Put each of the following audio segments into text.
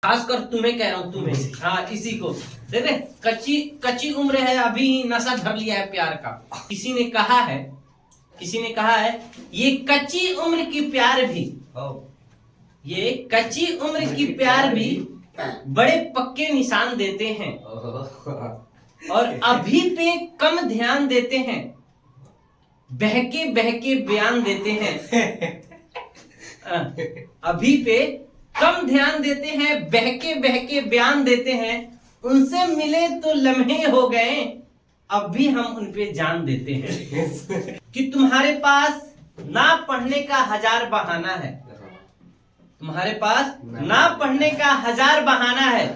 खासकर तुम्हें कह रहा हूँ, तुम्हें, हाँ इसी को देख रहे, कच्ची कच्ची उम्र है, अभी नशा धर लिया है प्यार का। किसी ने कहा है ये कच्ची उम्र की प्यार भी, ये कच्ची उम्र की प्यार भी बड़े पक्के निशान देते हैं और अभी पे कम ध्यान देते हैं, बहके बहके बयान देते हैं। अभी पे कम ध्यान देते हैं, बहके बहके बयान देते हैं, उनसे मिले तो लम्हे हो गए, अब भी हम उन पे जान देते हैं। कि तुम्हारे पास ना पढ़ने का हजार बहाना है, तुम्हारे पास ना पढ़ने का हजार बहाना है,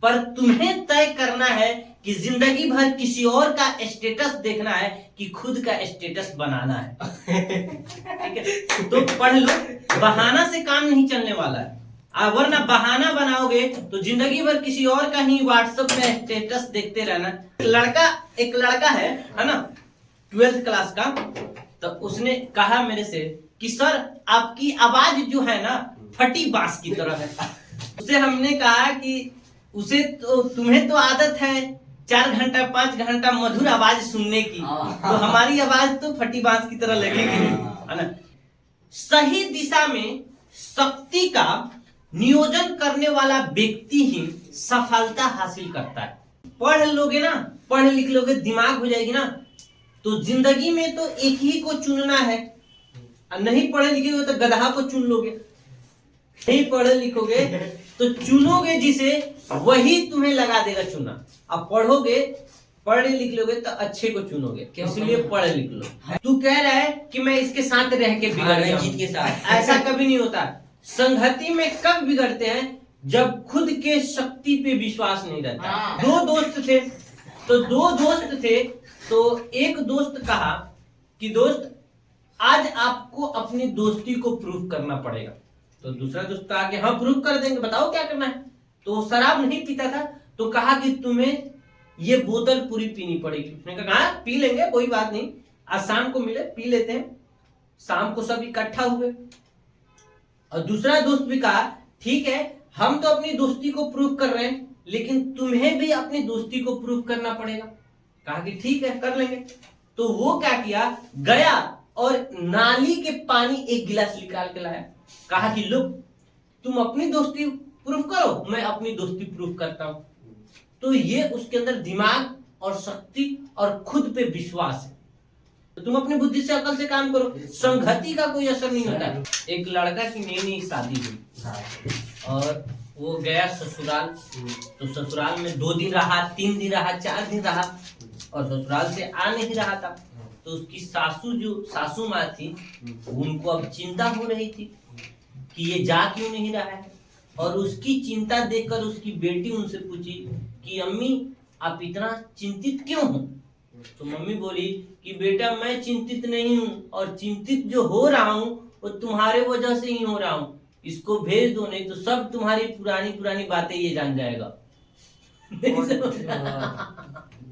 पर तुम्हें तय करना है कि जिंदगी भर किसी और का स्टेटस देखना है कि खुद का स्टेटस बनाना है। ठीक है, तो पढ़ लो, बहाना से काम नहीं चलने वाला है, वरना बहाना बनाओगे तो जिंदगी भर किसी और का ही व्हाट्सएप में स्टेटस देखते रहना। एक लड़का है ना, 12th क्लास का, तो उसने कहा मेरे से कि सर आपकी आवाज जो है ना फटी बांस की तरह है। उसे हमने कहा कि उसे तो तुम्हें तो आदत है 4 घंटा 5 घंटा मधुर आवाज सुनने की, तो हमारी आवाज तो फटी बांस की तरह लगेगी, है ना। सही दिशा में शक्ति का नियोजन करने वाला व्यक्ति ही सफलता हासिल करता है। पढ़ लोगे ना, पढ़ लिख लोगे, दिमाग हो जाएगी ना, तो जिंदगी में तो एक ही को चुनना है। नहीं पढ़े लिखे हो तो गधा को चुन लोगे, नहीं पढ़े लिखोगे तो चुनोगे जिसे, वही तुम्हें लगा देगा चुना। अब पढ़ोगे, पढ़े लिख लोगे तो अच्छे को चुनोगे, इसलिए पढ़ लिख लो। तू कह रहा है कि मैं इसके साथ रह के बिगड़ गया, ऐसा कभी नहीं होता। संगति में कब बिगड़ते हैं, जब खुद के शक्ति पे विश्वास नहीं रहता। दो दोस्त थे तो एक दोस्त कहा कि दोस्त आज आपको अपनी दोस्ती को प्रूव करना पड़ेगा। तो दूसरा दोस्त कहा कि हाँ प्रूव कर देंगे, बताओ क्या करना है। तो शराब नहीं पीता था, तो कहा कि तुम्हें ये बोतल पूरी पीनी पड़ेगी। उसने कहा पी लेंगे, कोई बात नहीं, आज शाम को मिले पी लेते हैं। शाम को सब इकट्ठा हुए और दूसरा दोस्त भी कहा ठीक है, हम तो अपनी दोस्ती को प्रूव कर रहे हैं, लेकिन तुम्हें भी अपनी दोस्ती को प्रूव करना पड़ेगा। कहा कि ठीक है कर लेंगे। तो वो क्या किया, गया और नाली के पानी एक गिलास निकाल के लाया। कहा कि लो तुम अपनी दोस्ती प्रूव करो, मैं अपनी दोस्ती प्रूव करता हूं। तो ये उसके अंदर दिमाग और शक्ति और खुद पे विश्वास है। तो तुम अपनी बुद्धि से अकल से काम करो, संगति का कोई असर नहीं होता। एक लड़का की नई शादी हुई और वो गया ससुराल। तो ससुराल में 2 दिन रहा, 3 दिन रहा, 4 दिन रहा और ससुराल से आ नहीं रहा था। तो उसकी सासू माँ थी, उनको अब चिंता हो रही थी कि ये जा क्यों नहीं रहा है। और उसकी चिंता देखकर उसकी बेटी उनसे पूछी कि अम्मी आप इतना चिंतित क्यों हो। तो मम्मी बोली कि बेटा मैं चिंतित नहीं हूँ, और चिंतित जो हो रहा हूँ वो तुम्हारे वजह से ही हो रहा हूँ। इसको भेज दो, नहीं तो सब तुम्हारी पुरानी बातें ये जान जाएगा।